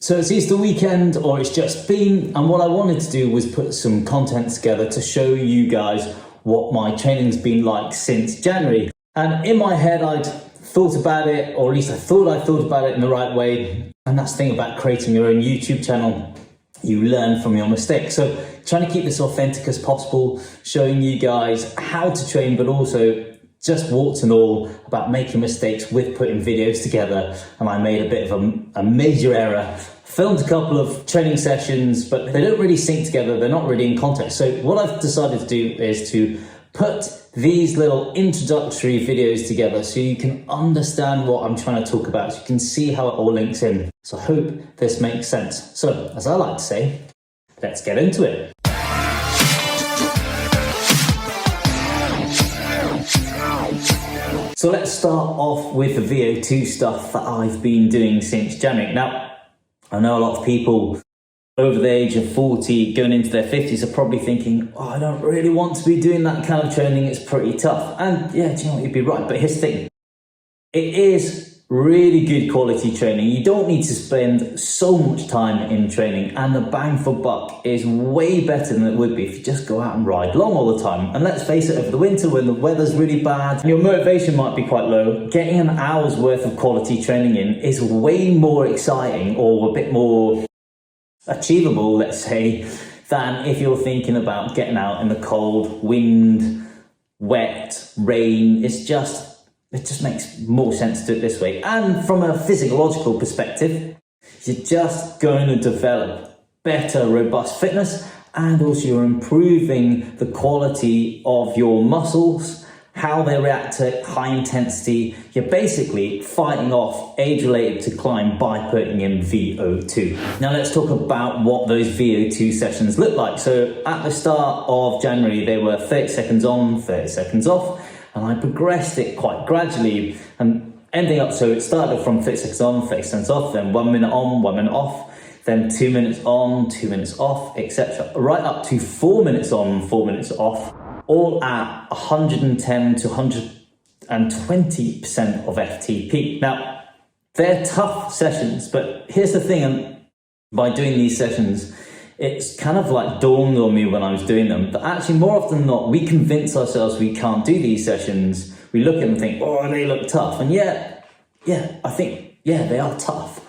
So it's Easter weekend, or it's just been, and what I wanted to do was put some content together to show you guys what my training's been like since January. And in my head, I'd thought about it, or at least I thought about it in the right way. And that's the thing about creating your own YouTube channel. You learn from your mistakes. So trying to keep this authentic as possible, showing you guys how to train, but also just warts and all about making mistakes with putting videos together. And I made a bit of a major error. Filmed a couple of training sessions, but they don't really sync together. They're not really in context. So what I've decided to do is to put these little introductory videos together so you can understand what I'm trying to talk about, so you can see how it all links in. So I hope this makes sense. So, as I like to say, let's get into it. So let's start off with the VO2 stuff that I've been doing since January. Now, I know a lot of people over the age of 40 going into their 50s are probably thinking, oh, I don't really want to be doing that kind of training, it's pretty tough. And yeah, do you know what, you'd be right. But here's the thing, it is really good quality training. You don't need to spend so much time in training, and the bang for buck is way better than it would be if you just go out and ride long all the time. And let's face it, over the winter when the weather's really bad, your motivation might be quite low, getting an hour's worth of quality training in is way more exciting, or a bit more achievable, let's say, than if you're thinking about getting out in the cold, wind, wet, rain. It just makes more sense to do it this way. And from a physiological perspective, you're just going to develop better, robust fitness, and also you're improving the quality of your muscles, how they react to high intensity. You're basically fighting off age-related decline by putting in VO2. Now let's talk about what those VO2 sessions look like. So at the start of January, they were 30 seconds on, 30 seconds off, and I progressed it quite gradually and ending up, so it started from 30 seconds on, 30 seconds off, then 1 minute on, 1 minute off, then 2 minutes on, 2 minutes off, etc. Right up to 4 minutes on, 4 minutes off, all at 110 to 120% of FTP. Now, they're tough sessions, but here's the thing, and by doing these sessions, it's kind of like dawned on me when I was doing them, that actually more often than not, we convince ourselves we can't do these sessions. We look at them and think, oh, they look tough. And I think, they are tough.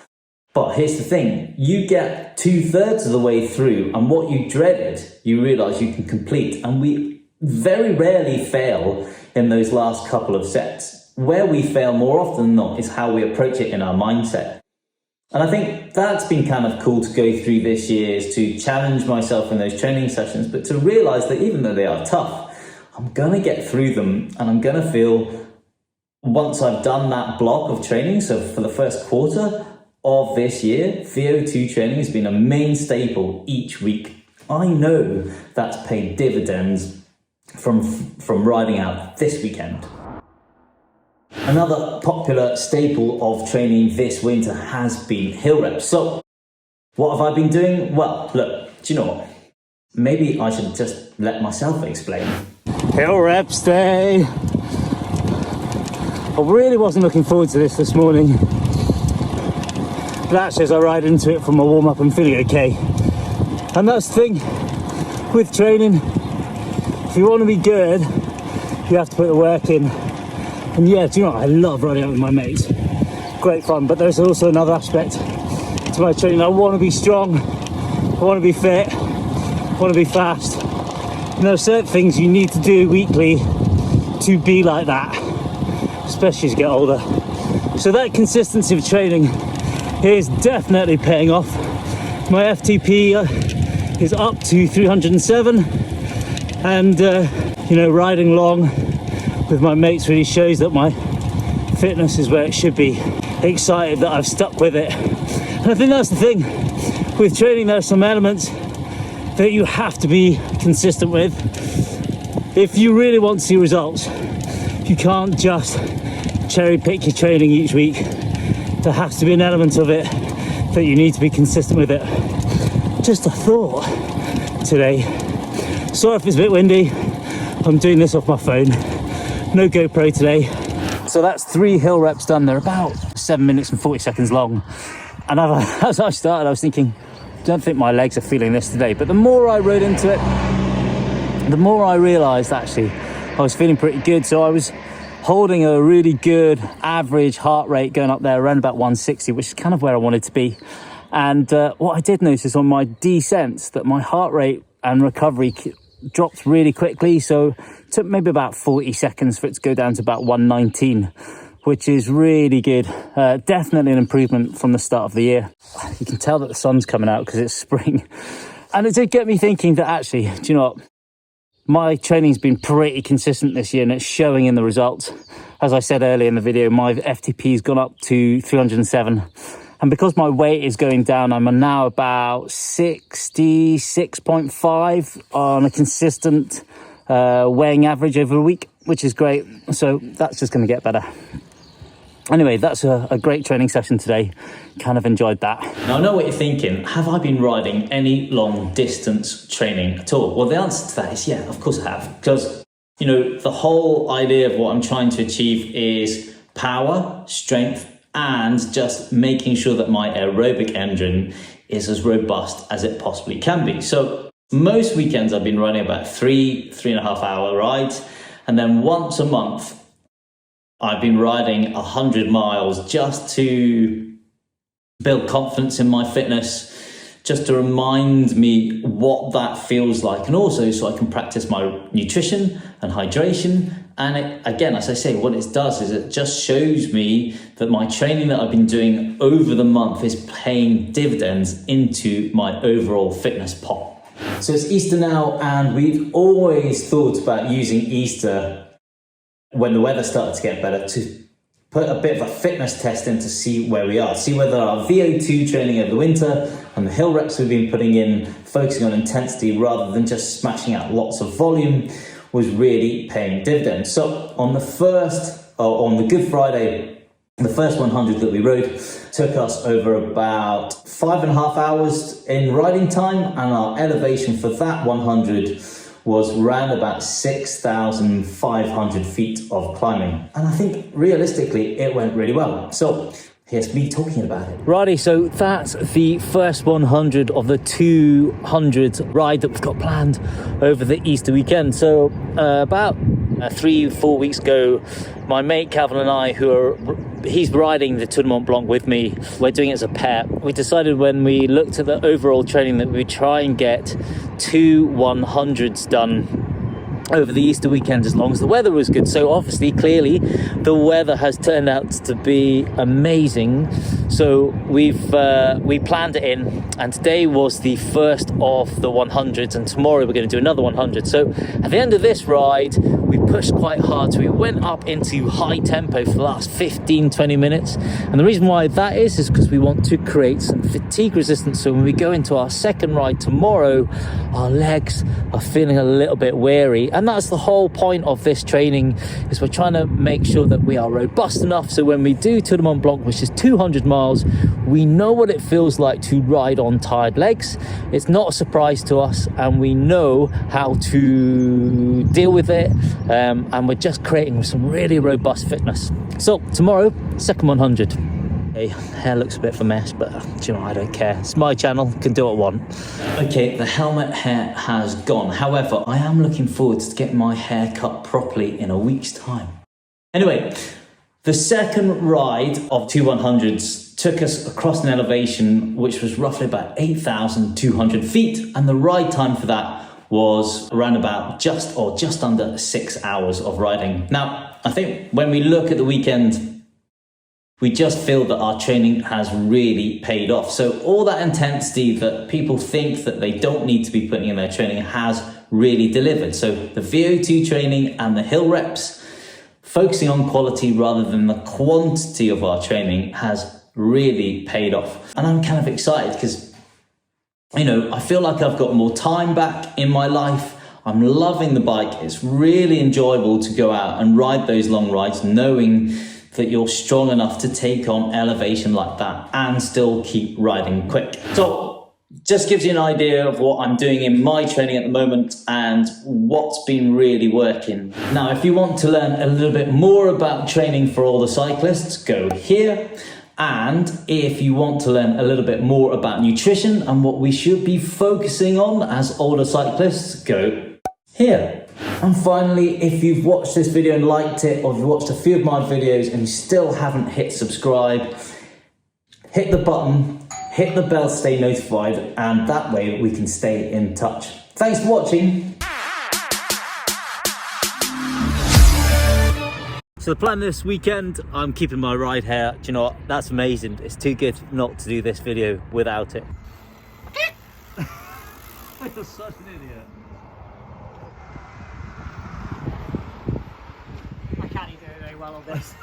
But here's the thing, you get 2/3 of the way through, and what you dreaded, you realize you can complete. And we very rarely fail in those last couple of sets. Where we fail more often than not is how we approach it in our mindset. And I think that's been kind of cool to go through this year, is to challenge myself in those training sessions, but to realize that even though they are tough, I'm going to get through them, and I'm going to feel, once I've done that block of training, so for the first quarter of this year, VO2 training has been a main staple each week. I know that's paid dividends from riding out this weekend. Another popular staple of training this winter has been hill reps. So what have I been doing? Well, look, do you know what? Maybe I should just let myself explain. Hill reps day. I really wasn't looking forward to this morning, but actually as I ride into it from my warm-up, I'm feeling okay. And that's the thing with training. If you want to be good, you have to put the work in. And yeah, do you know what? I love riding out with my mates. Great fun, but there's also another aspect to my training. I want to be strong, I want to be fit, I want to be fast. And there are certain things you need to do weekly to be like that, especially as you get older. So that consistency of training is definitely paying off. My FTP is up to 307, and riding long with my mates really shows that my fitness is where it should be. Excited that I've stuck with it. And I think that's the thing with training, there are some elements that you have to be consistent with. If you really want to see results, you can't just cherry pick your training each week. There has to be an element of it that you need to be consistent with it. Just a thought today. Sorry if it's a bit windy. I'm doing this off my phone. No GoPro today. So that's 3 hill reps done. They're about 7 minutes and 40 seconds long. And as I started, I was thinking, don't think my legs are feeling this today. But the more I rode into it, the more I realised actually I was feeling pretty good. So I was holding a really good average heart rate going up there around about 160, which is kind of where I wanted to be. And what I did notice on my descents that my heart rate and recovery dropped really quickly. So it took maybe about 40 seconds for it to go down to about 119, which is really good. Definitely an improvement from the start of the year. You can tell that the sun's coming out because it's spring. And it did get me thinking that actually, do you know what? My training's been pretty consistent this year and it's showing in the results. As I said earlier in the video, my FTP's gone up to 307. And because my weight is going down, I'm now about 66.5 on a consistent weighing average over a week, which is great. So that's just going to get better. Anyway, that's a great training session today. Kind of enjoyed that. Now, I know what you're thinking. Have I been riding any long distance training at all? Well, the answer to that is yeah, of course I have. Because, you know, the whole idea of what I'm trying to achieve is power, strength, and just making sure that my aerobic engine is as robust as it possibly can be. So most weekends I've been running about 3.5 hour rides. And then once a month, I've been riding 100 miles just to build confidence in my fitness, just to remind me what that feels like. And also so I can practice my nutrition and hydration. And it, again, as I say, what it does is it just shows me that my training that I've been doing over the month is paying dividends into my overall fitness pot. So it's Easter now, and we've always thought about using Easter when the weather started to get better to put a bit of a fitness test in to see where we are, see whether our VO2 training over the winter and the hill reps we've been putting in, focusing on intensity rather than just smashing out lots of volume, was really paying dividends. So on the Good Friday, the first 100 that we rode took us over about 5.5 hours in riding time, and our elevation for that 100 was around about 6,500 feet of climbing. And I think realistically, it went really well. So here's me talking about it. Righty, so that's the first 100 of the 200 ride that we've got planned over the Easter weekend. So about 3-4 weeks ago, my mate Calvin and I, he's riding the Tour de Mont Blanc with me, we're doing it as a pair. We decided when we looked at the overall training that we'd try and get 2 100s done over the Easter weekend as long as the weather was good. So obviously, clearly, the weather has turned out to be amazing. So we planned it in, and today was the first of the 100s, and tomorrow we're going to do another 100. So at the end of this ride, we pushed quite hard. So we went up into high tempo for the last 15-20 minutes. And the reason why that is because we want to create some fatigue resistance. So when we go into our second ride tomorrow, our legs are feeling a little bit weary. And that's the whole point of this training, is we're trying to make sure that we are robust enough so when we do Tour de Mont Blanc, which is 200 miles, we know what it feels like to ride on tired legs. It's not a surprise to us, and we know how to deal with it, and we're just creating some really robust fitness. So tomorrow, second 100. Hey, hair looks a bit of a mess, but do you know, I don't care. It's my channel, can do what I want. Okay, the helmet hair has gone. However, I am looking forward to getting my hair cut properly in a week's time. Anyway, the second ride of 2 100s took us across an elevation which was roughly about 8,200 feet, and the ride time for that was around about just under 6 hours of riding. Now, I think when we look at the weekend, we just feel that our training has really paid off. So all that intensity that people think that they don't need to be putting in their training has really delivered. So the VO2 training and the hill reps, focusing on quality rather than the quantity of our training, has really paid off. And I'm kind of excited because, you know, I feel like I've got more time back in my life. I'm loving the bike. It's really enjoyable to go out and ride those long rides, knowing that you're strong enough to take on elevation like that and still keep riding quick. So just gives you an idea of what I'm doing in my training at the moment and what's been really working. Now, if you want to learn a little bit more about training for all the cyclists, go here. And if you want to learn a little bit more about nutrition and what we should be focusing on as older cyclists, go here. And finally, if you've watched this video and liked it, or if you've watched a few of my videos and you still haven't hit subscribe, hit the button, hit the bell to stay notified, and that way we can stay in touch. Thanks for watching. So the plan this weekend, I'm keeping my ride hair. Do you know what? That's amazing. It's too good not to do this video without it. You're such an idiot. I can't even do it very well on this.